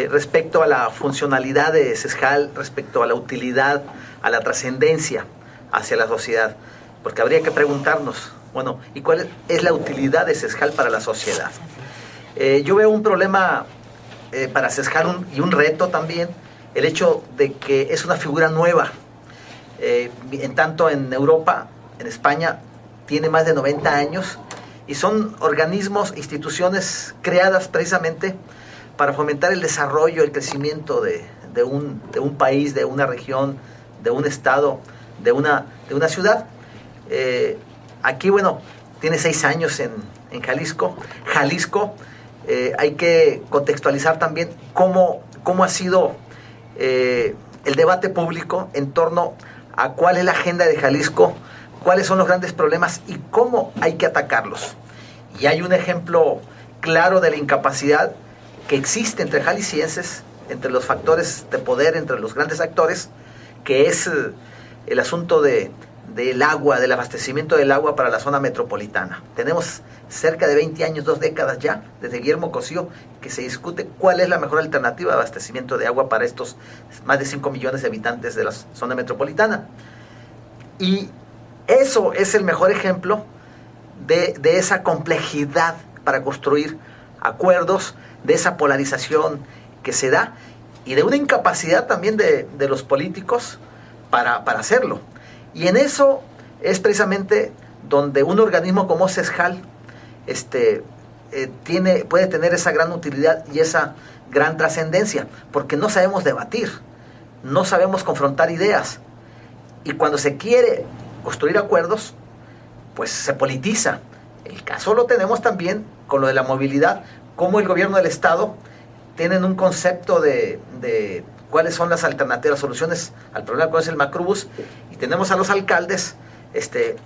respecto a la funcionalidad de Sesjal, respecto a la utilidad, a la trascendencia hacia la sociedad, porque habría que preguntarnos, bueno, ¿y cuál es la utilidad de Sesjal para la sociedad? Yo veo un problema para Sesjal y un reto también, el hecho de que es una figura nueva. En tanto en Europa, en España, tiene más de 90 años y son organismos, instituciones creadas precisamente para fomentar el desarrollo, el crecimiento de un país, de una región, de un estado, de una ciudad. Aquí, bueno, tiene 6 años en Jalisco. Jalisco, hay que contextualizar también cómo ha sido el debate público en torno a cuál es la agenda de Jalisco, cuáles son los grandes problemas y cómo hay que atacarlos. Y hay un ejemplo claro de la incapacidad que existe entre jaliscienses, entre los factores de poder, entre los grandes actores, que es el asunto del agua, del abastecimiento del agua para la zona metropolitana. Tenemos cerca de 20 años, 2 décadas ya, desde Guillermo Cosío, que se discute cuál es la mejor alternativa de abastecimiento de agua para estos más de 5 millones de habitantes de la zona metropolitana. Y eso es el mejor ejemplo de esa complejidad para construir acuerdos, de esa polarización que se da y de una incapacidad también de los políticos para hacerlo. Y en eso es precisamente donde un organismo como Sesjal puede tener esa gran utilidad y esa gran trascendencia, porque no sabemos debatir, no sabemos confrontar ideas, y cuando se quiere construir acuerdos, pues se politiza. El caso lo tenemos también con lo de la movilidad, cómo el gobierno del estado tienen un concepto de cuáles son las alternativas, soluciones al problema cuál es el macrobús, y tenemos a los alcaldes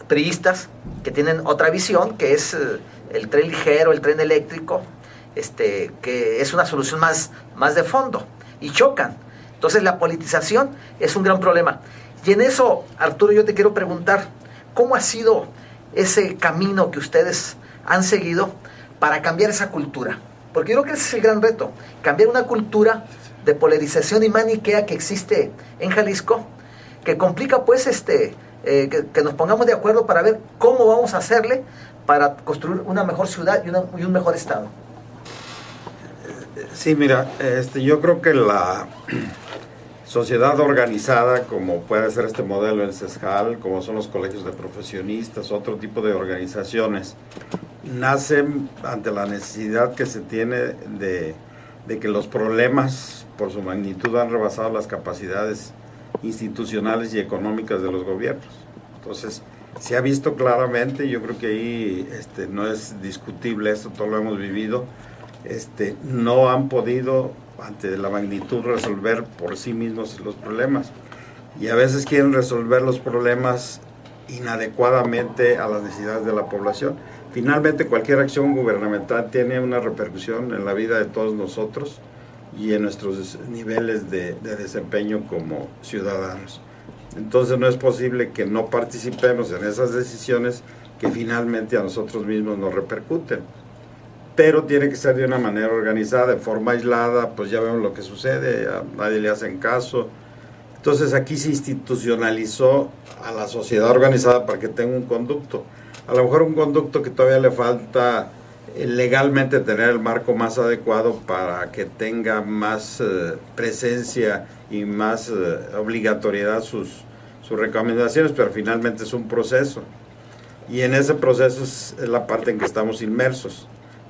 priistas que tienen otra visión, que es el tren ligero, el tren eléctrico, que es una solución más de fondo, y chocan. Entonces la politización es un gran problema. Y en eso, Arturo, yo te quiero preguntar, ¿cómo ha sido ese camino que ustedes han seguido para cambiar esa cultura? Porque yo creo que ese es el gran reto, cambiar una cultura de polarización y maniquea que existe en Jalisco, que complica pues que nos pongamos de acuerdo para ver cómo vamos a hacerle para construir una mejor ciudad y un mejor estado. Sí, mira, yo creo que la sociedad organizada, como puede ser este modelo en Sesjal, como son los colegios de profesionistas, otro tipo de organizaciones, nacen ante la necesidad que se tiene de que los problemas por su magnitud han rebasado las capacidades institucionales y económicas de los gobiernos. Entonces, se ha visto claramente, yo creo que ahí no es discutible esto, todo lo hemos vivido, no han podido ante la magnitud resolver por sí mismos los problemas, y a veces quieren resolver los problemas inadecuadamente a las necesidades de la población. Finalmente, cualquier acción gubernamental tiene una repercusión en la vida de todos nosotros y en nuestros niveles de desempeño como ciudadanos. Entonces no es posible que no participemos en esas decisiones que finalmente a nosotros mismos nos repercuten. Pero tiene que ser de una manera organizada, de forma aislada, pues ya vemos lo que sucede, a nadie le hacen caso. Entonces aquí se institucionalizó a la sociedad organizada para que tenga un conducto. A lo mejor un conducto que todavía le falta legalmente tener el marco más adecuado para que tenga más presencia y más obligatoriedad sus recomendaciones, pero finalmente es un proceso. Y en ese proceso es la parte en que estamos inmersos.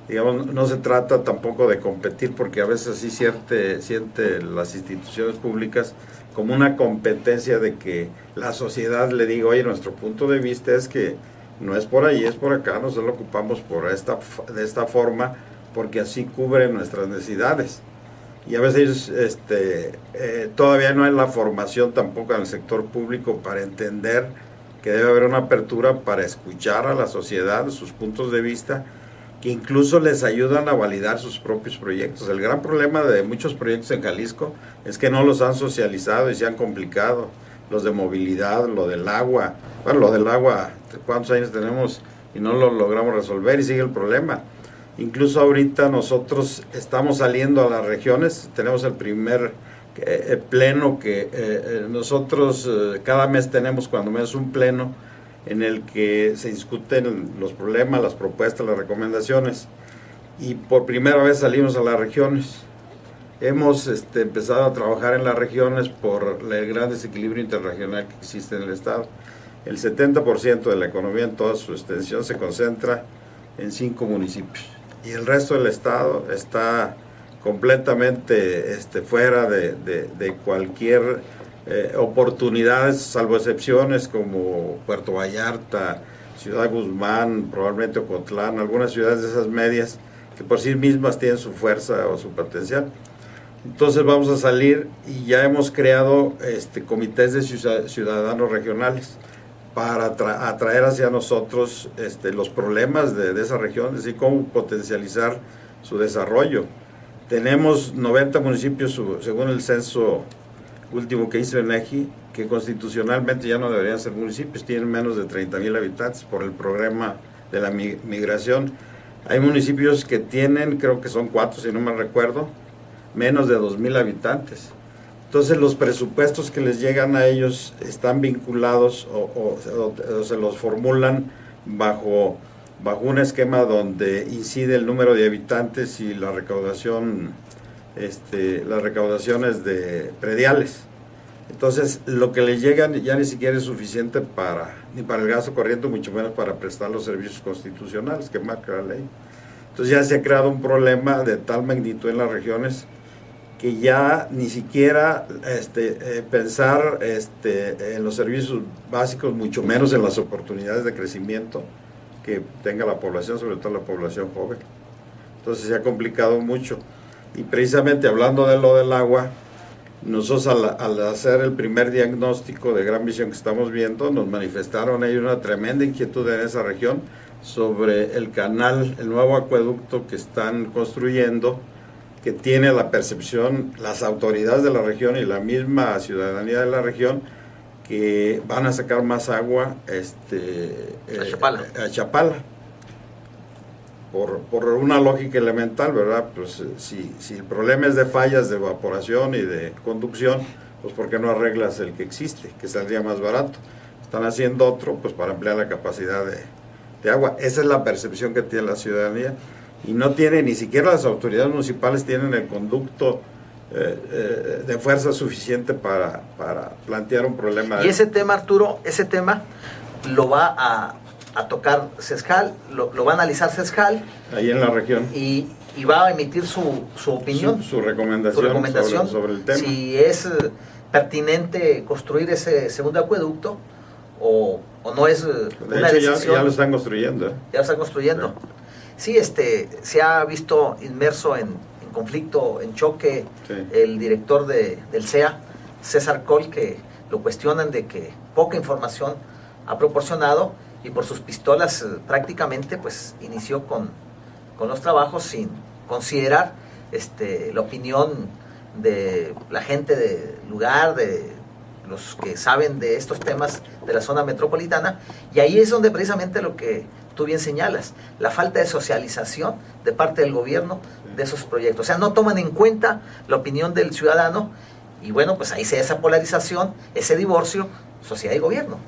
Digamos, no se trata tampoco de competir, porque a veces sí siente las instituciones públicas como una competencia de que la sociedad le diga, oye, nuestro punto de vista es que no es por ahí, es por acá, nosotros lo ocupamos de esta forma, porque así cubre nuestras necesidades. Y a veces todavía no hay la formación tampoco en el sector público para entender que debe haber una apertura para escuchar a la sociedad, sus puntos de vista, que incluso les ayudan a validar sus propios proyectos. El gran problema de muchos proyectos en Jalisco es que no los han socializado y se han complicado. Los de movilidad, lo del agua. Bueno, lo del agua, ¿cuántos años tenemos y no lo logramos resolver y sigue el problema? Incluso ahorita nosotros estamos saliendo a las regiones, tenemos el primer pleno que nosotros cada mes tenemos cuando menos un pleno en el que se discuten los problemas, las propuestas, las recomendaciones, y por primera vez salimos a las regiones. Hemos empezado a trabajar en las regiones por el gran desequilibrio interregional que existe en el Estado. El 70% de la economía en toda su extensión se concentra en 5 municipios, y el resto del Estado está completamente fuera de cualquier oportunidades, salvo excepciones como Puerto Vallarta, Ciudad Guzmán, probablemente Ocotlán, algunas ciudades de esas medias que por sí mismas tienen su fuerza o su potencial. Entonces vamos a salir y ya hemos creado comités de ciudadanos regionales para atraer hacia nosotros los problemas de esa región, es decir, cómo potencializar su desarrollo. Tenemos 90 municipios, según el censo último que hizo INEGI, que constitucionalmente ya no deberían ser municipios, tienen menos de 30,000 habitantes por el programa de la migración. Hay municipios que tienen, creo que son 4 si no me recuerdo, menos de 2,000 habitantes. Entonces los presupuestos que les llegan a ellos están vinculados o se los formulan bajo un esquema donde incide el número de habitantes y la recaudación, las recaudaciones de prediales. Entonces lo que les llega ya ni siquiera es suficiente ni para el gasto corriente, mucho menos para prestar los servicios constitucionales que marca la ley. Entonces ya se ha creado un problema de tal magnitud en las regiones que ya ni siquiera pensar en los servicios básicos, mucho menos en las oportunidades de crecimiento que tenga la población, sobre todo la población joven. Entonces se ha complicado mucho. Y precisamente hablando de lo del agua, nosotros al hacer el primer diagnóstico de Gran Visión que estamos viendo, nos manifestaron ahí una tremenda inquietud en esa región sobre el canal, el nuevo acueducto que están construyendo, que tiene la percepción, las autoridades de la región y la misma ciudadanía de la región, que van a sacar más agua a Chapala. Por una lógica elemental, ¿verdad? Pues si el problema es de fallas de evaporación y de conducción, pues ¿por qué no arreglas el que existe, que saldría más barato? Están haciendo otro, pues para ampliar la capacidad de agua. Esa es la percepción que tiene la ciudadanía, y no tiene, ni siquiera las autoridades municipales tienen el conducto de fuerza suficiente para plantear un problema. Y ese tema, Arturo, lo va a tocar CESJAL, lo va a analizar CESJAL. Ahí en la región. Y va a emitir su opinión. Su recomendación sobre el tema. Si es pertinente construir ese segundo acueducto o no es una decisión. Ya lo están construyendo. Ya lo están construyendo. Sí, se ha visto inmerso en conflicto, en choque, sí. El director del CEA, César Coll, que lo cuestionan de que poca información ha proporcionado, y por sus pistolas prácticamente pues inició con los trabajos sin considerar la opinión de la gente del lugar, de los que saben de estos temas de la zona metropolitana, y ahí es donde precisamente lo que tú bien señalas, la falta de socialización de parte del gobierno de esos proyectos. O sea, no toman en cuenta la opinión del ciudadano, y bueno, pues ahí se da esa polarización, ese divorcio, sociedad y gobierno.